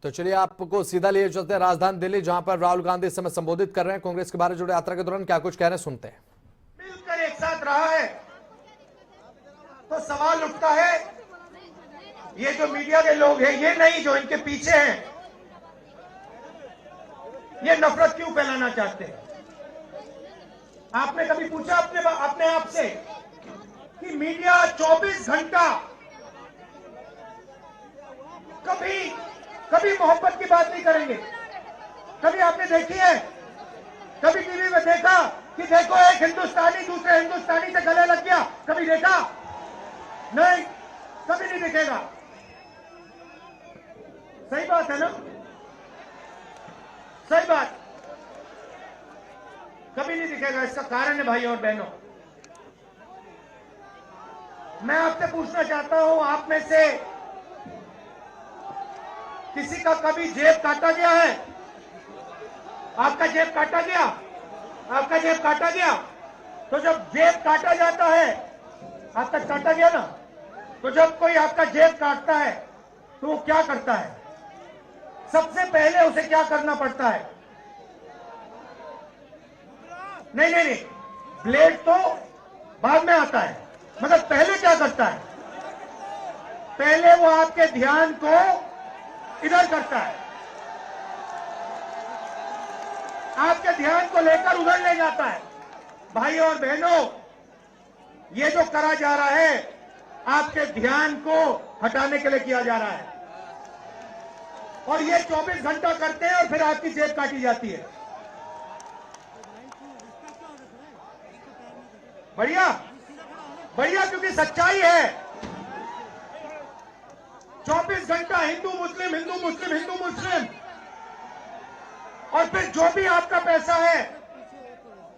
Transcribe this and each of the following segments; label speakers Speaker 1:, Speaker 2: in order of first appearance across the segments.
Speaker 1: तो चलिए आपको सीधा लिए चलते हैं राजधानी दिल्ली, जहां पर राहुल गांधी इस समय संबोधित कर रहे हैं कांग्रेस के बारे जुड़े यात्रा के दौरान क्या कुछ कह रहे हैं, सुनते हैं।
Speaker 2: मिलकर एक साथ रहा है तो सवाल उठता है, ये जो मीडिया के लोग हैं, ये नहीं जो इनके पीछे हैं, ये नफरत क्यों फैलाना चाहते हैं? आपने कभी पूछा अपने आप से कि मीडिया 24 घंटा कभी मोहब्बत की बात नहीं करेंगे? कभी आपने देखी है? कभी टीवी में देखा कि देखो एक हिंदुस्तानी दूसरे हिंदुस्तानी से गले लग गया? कभी देखा? नहीं, कभी नहीं दिखेगा। सही बात है ना? सही बात, कभी नहीं दिखेगा। इसका कारण है भाई और बहनों, मैं आपसे पूछना चाहता हूं, आप में से किसी का कभी जेब काटा गया है? आपका जेब काटा गया? आपका जेब काटा गया? तो जब जेब काटा जाता है, आपका काटा गया ना, तो जब कोई आपका जेब काटता है तो वो क्या करता है? सबसे पहले उसे क्या करना पड़ता है? नहीं, ब्लेड तो बाद में आता है, मगर पहले क्या करता है? पहले वो आपके ध्यान को इधर करता है, आपके ध्यान को लेकर उधर ले जाता है। भाई और बहनों, ये जो करा जा रहा है आपके ध्यान को हटाने के लिए किया जा रहा है, और ये 24 घंटा करते हैं और फिर आपकी जेब काटी जाती है। बढ़िया बढ़िया, क्योंकि सच्चाई है। 24 घंटा हिंदू मुस्लिम हिंदू मुस्लिम हिंदू मुस्लिम, और फिर जो भी आपका पैसा है,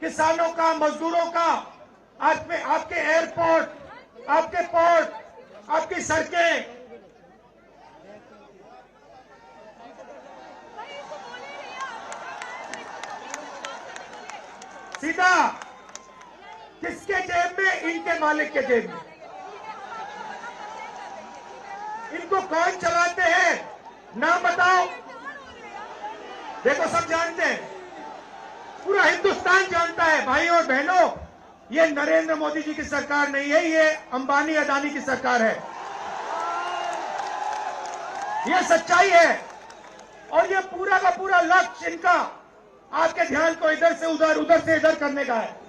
Speaker 2: किसानों का, मजदूरों का, आपके एयरपोर्ट, आपके पोर्ट, आपकी सड़कें, सीधा किसके जेब में? इनके मालिक के जेब में। इनको कौन चलाते हैं? नाम बताओ। देखो, सब जानते हैं, पूरा हिंदुस्तान जानता है। भाई और बहनों, ये नरेंद्र मोदी जी की सरकार नहीं है, ये अंबानी अदानी की सरकार है। ये सच्चाई है, और ये पूरा का पूरा लक्ष्य इनका आपके ध्यान को इधर से उधर, उधर से इधर करने का है।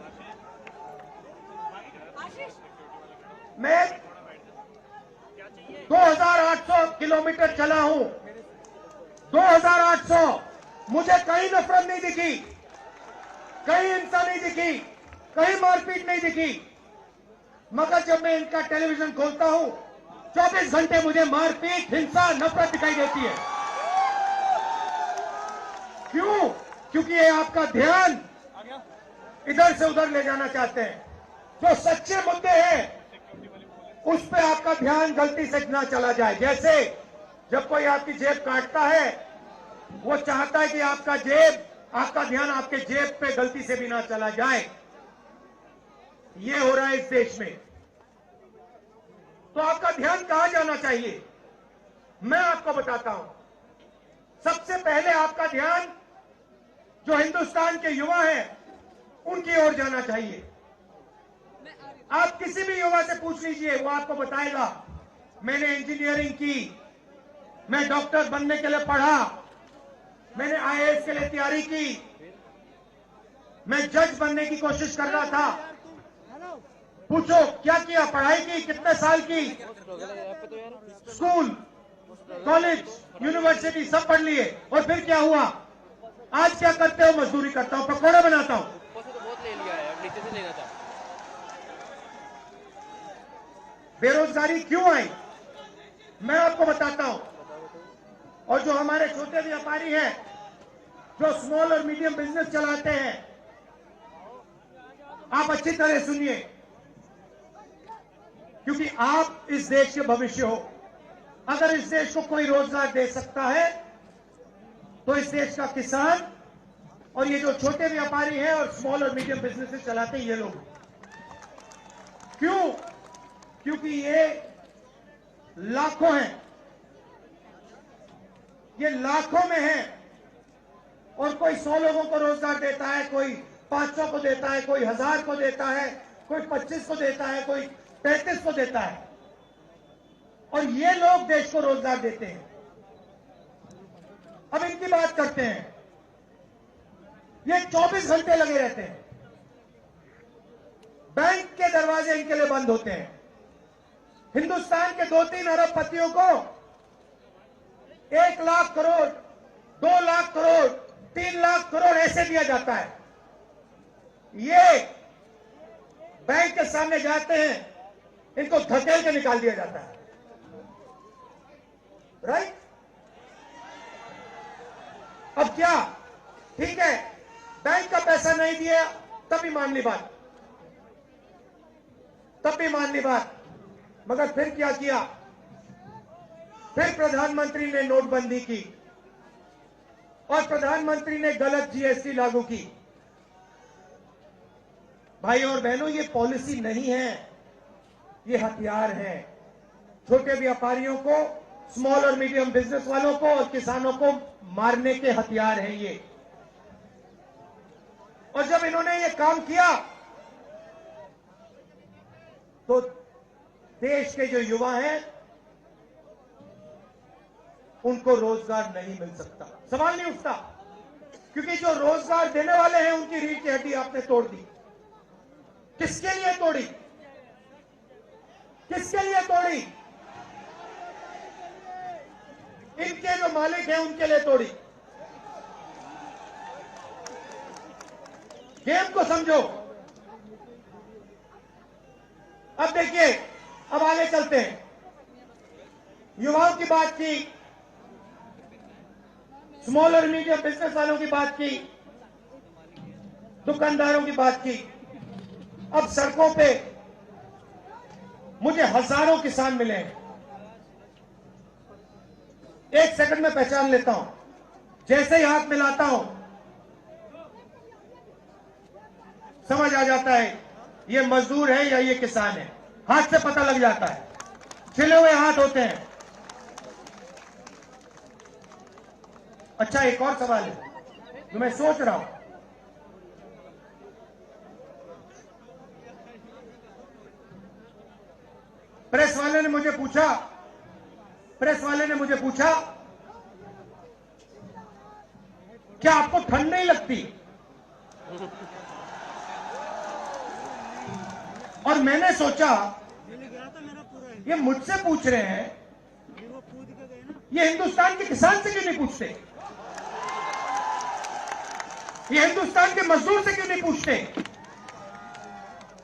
Speaker 2: मैं 2800 किलोमीटर चला हूं, 2800, मुझे कहीं नफरत नहीं दिखी, कहीं हिंसा नहीं दिखी, कहीं मारपीट नहीं दिखी। मगर जब मैं इनका टेलीविजन खोलता हूं, 24 घंटे मुझे मारपीट, हिंसा, नफरत दिखाई देती है। क्यों? क्योंकि ये आपका ध्यान इधर से उधर ले जाना चाहते हैं। जो सच्चे मुद्दे हैं उस पे आपका ध्यान गलती से ना चला जाए। जैसे जब कोई आपकी जेब काटता है, वो चाहता है कि आपका ध्यान आपके जेब पे गलती से भी ना चला जाए। ये हो रहा है इस देश में। तो आपका ध्यान कहां जाना चाहिए? मैं आपको बताता हूं। सबसे पहले आपका ध्यान जो हिंदुस्तान के युवा हैं उनकी ओर जाना चाहिए। आप किसी भी युवा से पूछ लीजिए, वो आपको बताएगा, मैंने इंजीनियरिंग की, मैं डॉक्टर बनने के लिए पढ़ा, मैंने आईएएस के लिए तैयारी की, मैं जज बनने की कोशिश कर रहा था। पूछो क्या किया? पढ़ाई की? कितने साल की? स्कूल, कॉलेज, यूनिवर्सिटी सब पढ़ लिए, और फिर क्या हुआ? आज क्या करते हो? मजदूरी करता हूं, पकौड़े बनाता हूं। बेरोजगारी क्यों आई? मैं आपको बताता हूं। और जो हमारे छोटे व्यापारी हैं, जो स्मॉल और मीडियम बिजनेस चलाते हैं, आप अच्छी तरह सुनिए, क्योंकि आप इस देश के भविष्य हो। अगर इस देश को कोई रोजगार दे सकता है तो इस देश का किसान और ये जो छोटे व्यापारी हैं और स्मॉल और मीडियम बिजनेसेस चलाते हैं, ये लोग। क्यों? क्योंकि ये लाखों हैं, ये लाखों में है और कोई 100 लोगों को रोजगार देता है, कोई 500 को देता है, कोई 1000 को देता है, कोई 25 को देता है, कोई 33 को देता है और ये लोग देश को रोजगार देते हैं। अब इनकी बात करते हैं। ये 24 घंटे लगे रहते हैं, बैंक के दरवाजे इनके लिए बंद होते हैं। हिंदुस्तान के 2-3 अरब पतियों को 1 लाख करोड़, 2 लाख करोड़, 3 लाख करोड़ ऐसे दिया जाता है। ये बैंक के सामने जाते हैं, इनको धकेल के निकाल दिया जाता है। राइट? अब क्या? ठीक है, बैंक का पैसा नहीं दिया तब भी मान ली बात, तब भी मान ली बात। मगर फिर क्या किया? फिर प्रधानमंत्री ने नोटबंदी की और प्रधानमंत्री ने गलत जीएसटी लागू की। भाई और बहनों, ये पॉलिसी नहीं है, ये हथियार है। छोटे व्यापारियों को, स्मॉल और मीडियम बिजनेस वालों को और किसानों को मारने के हथियार हैं ये। और जब इन्होंने ये काम किया तो देश के जो युवा हैं उनको रोजगार नहीं मिल सकता, सवाल नहीं उठता, क्योंकि जो रोजगार देने वाले हैं उनकी रीढ़ की हड्डी आपने तोड़ दी। किसके लिए तोड़ी? किसके लिए तोड़ी? इनके जो मालिक हैं उनके लिए तोड़ी। गेम को समझो। अब देखिए, अब आगे चलते हैं। युवाओं की बात की, स्मॉल और मीडियम बिजनेस वालों की बात की, दुकानदारों की बात की। अब सड़कों पे मुझे हजारों किसान मिले हैं। 1 सेकंड में पहचान लेता हूं, जैसे ही हाथ मिलाता हूं समझ आ जाता है ये मजदूर है या ये किसान है। हाथ से पता लग जाता है, छिले हुए हाथ होते हैं। अच्छा, एक और सवाल है जो मैं सोच रहा हूं। प्रेस वाले ने मुझे पूछा क्या आपको ठंड नहीं लगती? और मैंने सोचा ये मुझसे पूछ रहे हैं, ये हिंदुस्तान के किसान से क्यों नहीं पूछते? ये हिंदुस्तान के मजदूर से क्यों नहीं पूछते?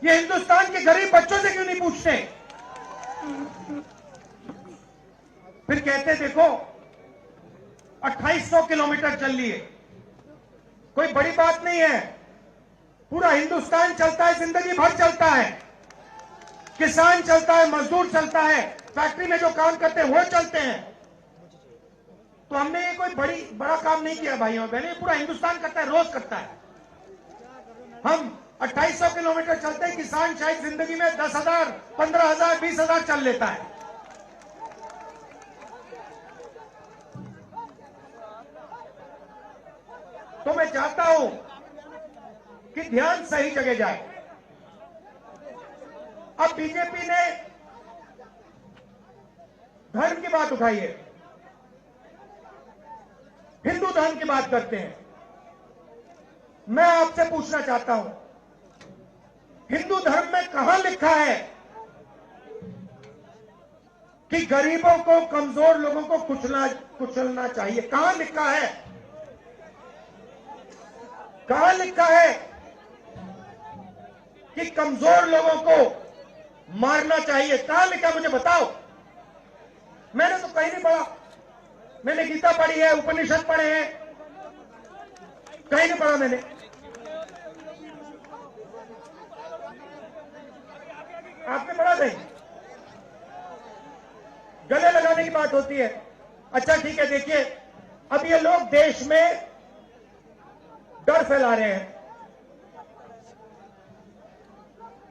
Speaker 2: ये हिंदुस्तान के गरीब बच्चों से क्यों नहीं पूछते? फिर कहते देखो 2800 किलोमीटर चल लिए, कोई बड़ी बात नहीं है। पूरा हिंदुस्तान चलता है, जिंदगी भर चलता है। किसान चलता है, मजदूर चलता है, फैक्ट्री में जो काम करते हैं वो चलते हैं। तो हमने ये कोई बड़ा काम नहीं किया भाइयों बहनों, पूरा हिंदुस्तान करता है, रोज करता है। हम 2800 किलोमीटर चलते हैं, किसान शायद जिंदगी में 10,000, 15,000, 20,000 चल लेता है। तो मैं चाहता हूं कि ध्यान सही जगह जाए। अब बीजेपी ने धर्म की बात उठाई है, हिंदू धर्म की बात करते हैं। मैं आपसे पूछना चाहता हूं, हिंदू धर्म में कहां लिखा है कि गरीबों को, कमजोर लोगों को कुचलना चाहिए? कहां लिखा है? कहां लिखा है कि कमजोर लोगों को मारना चाहिए? कहां लिखा, मुझे बताओ। मैंने तो कहीं नहीं पढ़ा। मैंने गीता पढ़ी है, उपनिषद पढ़े हैं, कहीं नहीं पढ़ा मैंने। आपने पढ़ा कहीं? गले लगाने की बात होती है। अच्छा ठीक है, देखिए अब ये लोग देश में डर फैला रहे हैं।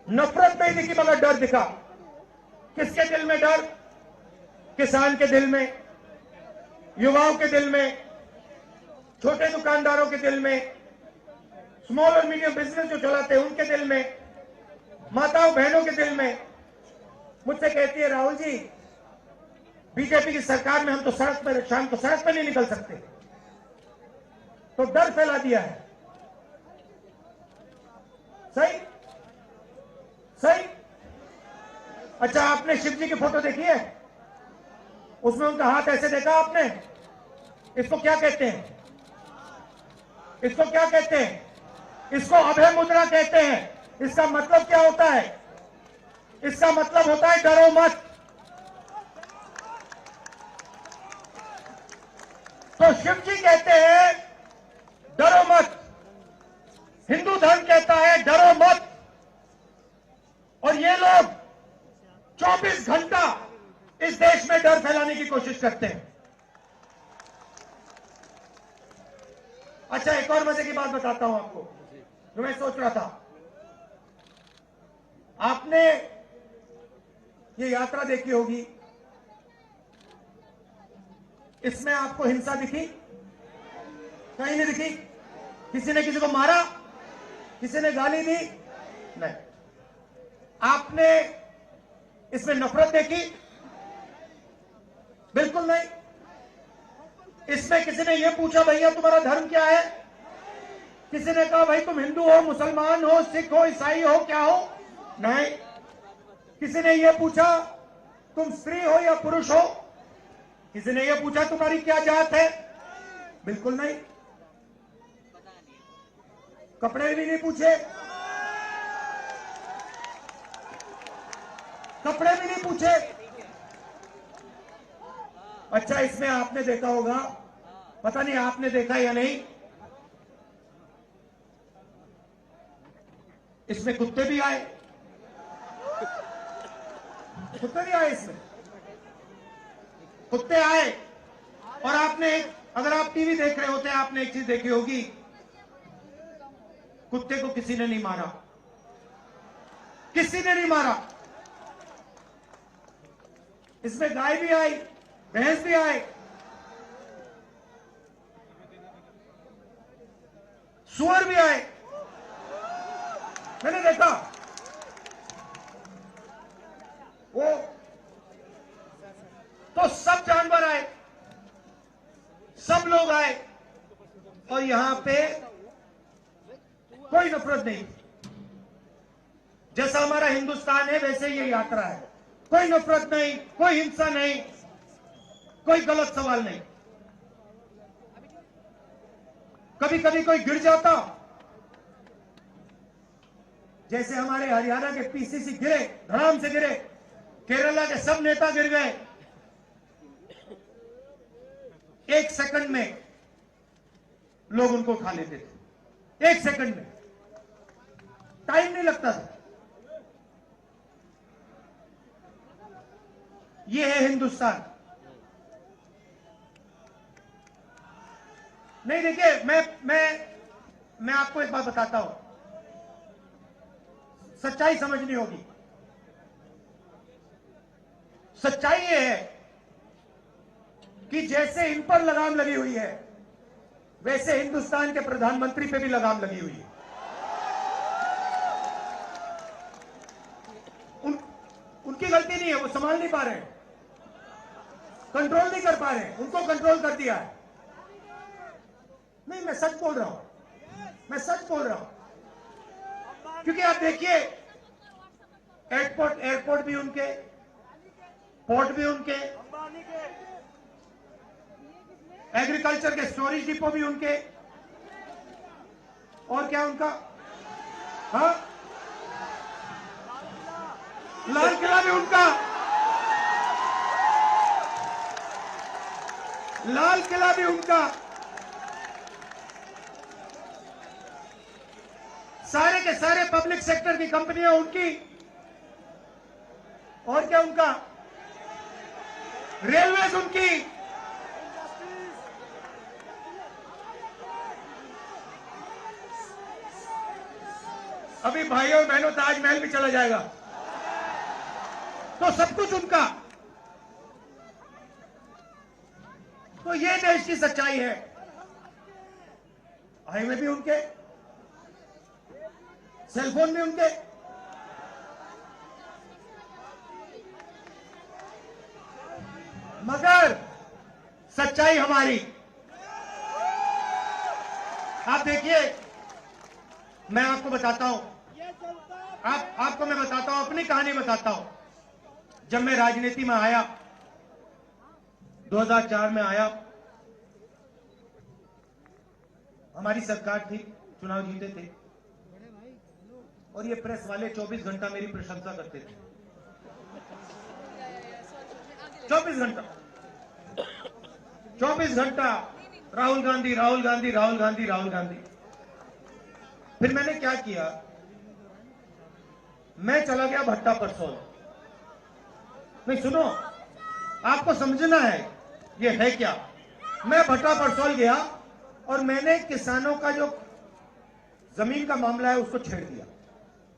Speaker 2: नफरत नहीं दिखी मगर डर दिखा। किसके दिल में डर? किसान के दिल में, युवाओं के दिल में, छोटे दुकानदारों के दिल में, स्मॉल और मीडियम बिजनेस जो चलाते हैं उनके दिल में, माताओं बहनों के दिल में मुझसे कहती है, राहुल जी बीजेपी की सरकार में हम तो सड़क पर, शाम को सड़क पर नहीं निकल सकते। तो डर फैला दिया है। सही सही। अच्छा, आपने शिव जी की फोटो देखी है? उसमें उनका हाथ ऐसे देखा आपने? इसको क्या कहते हैं? इसको क्या कहते हैं? इसको अभय मुद्रा कहते हैं। इसका मतलब क्या होता है? इसका मतलब होता है डरो मत। तो शिव जी कहते हैं डरो मत, हिंदू धर्म कहता है डरो मत, और ये लोग 24 घंटा इस देश में डर फैलाने की कोशिश करते हैं। अच्छा, एक और मजे की बात बताता हूं आपको जो मैं सोच रहा था। आपने ये यात्रा देखी होगी, इसमें आपको हिंसा दिखी? कहीं नहीं दिखी। किसी ने किसी को मारा? किसी ने गाली दी? नहीं। आपने इसमें नफरत देखी? बिल्कुल नहीं। इसमें किसी ने यह पूछा भैया तुम्हारा धर्म क्या है? किसी ने कहा भाई तुम हिंदू हो, मुसलमान हो, सिख हो, ईसाई हो, क्या हो? नहीं। किसी ने यह पूछा तुम स्त्री हो या पुरुष हो? किसी ने यह पूछा तुम्हारी क्या जात है? बिल्कुल नहीं। कपड़े भी नहीं पूछे, कपड़े भी नहीं पूछे। अच्छा, इसमें आपने देखा होगा, पता नहीं आपने देखा या नहीं, इसमें कुत्ते भी आए। कुत्ते भी आए इसमें, कुत्ते आए। और आपने अगर आप टीवी देख रहे होते आपने एक चीज देखी होगी, कुत्ते को किसी ने नहीं मारा, किसी ने नहीं मारा। इसमें गाय भी आई, भैंस भी आए, सुअर भी आए, मैंने देखा। वो तो सब जानवर आए, सब लोग आए, और यहां पे कोई नफरत नहीं। जैसा हमारा हिंदुस्तान है वैसे ये यात्रा है। कोई नफरत नहीं, कोई हिंसा नहीं, कोई गलत सवाल नहीं। कभी कभी कोई गिर जाता, जैसे हमारे हरियाणा के पीसीसी गिरे, धड़ाम से गिरे, केरला के सब नेता गिर गए, 1 सेकंड में लोग उनको उठा लेते थे। 1 सेकंड में, टाइम नहीं लगता था। ये है हिंदुस्तान। नहीं, देखिए, मैं आपको एक बात बताता हूं, सच्चाई समझनी होगी। सच्चाई ये है कि जैसे इन पर लगाम लगी हुई है, वैसे हिंदुस्तान के प्रधानमंत्री पे भी लगाम लगी हुई है। उनकी गलती नहीं है, वो संभाल नहीं पा रहे हैं, कंट्रोल नहीं कर पा रहे हैं, उनको कंट्रोल कर दिया है। नहीं, मैं सच बोल रहा हूं, मैं सच बोल रहा हूं। क्योंकि आप देखिए, एयरपोर्ट भी उनके, पोर्ट भी उनके, एग्रीकल्चर के स्टोरेज डिपो भी उनके, और क्या उनका, हाँ, लाल किला भी उनका, लाल किला भी उनका, सारे के सारे पब्लिक सेक्टर की कंपनियां उनकी, और क्या उनका, रेलवेज उनकी। अभी भाइयों और बहनों ताजमहल भी चला जाएगा, तो सब कुछ उनका। तो ये देश की सच्चाई है। हाईवे भी उनके, सेलफोन भी उनके, मगर सच्चाई हमारी। आप देखिए, मैं आपको बताता हूं, आपको मैं बताता हूं, अपनी कहानी बताता हूं। जब मैं राजनीति में आया, 2004 में आया, हमारी सरकार थी, चुनाव जीते थे, और ये प्रेस वाले 24 घंटा मेरी प्रशंसा करते थे। 24 घंटा 24 घंटा राहुल गांधी, राहुल गांधी, राहुल गांधी, राहुल गांधी। फिर मैंने क्या किया, मैं चला गया भट्टा परसोल। नहीं सुनो, आपको समझना है ये है क्या। मैं भट्टा परसोल गया और मैंने किसानों का जो जमीन का मामला है उसको छेड़ दिया।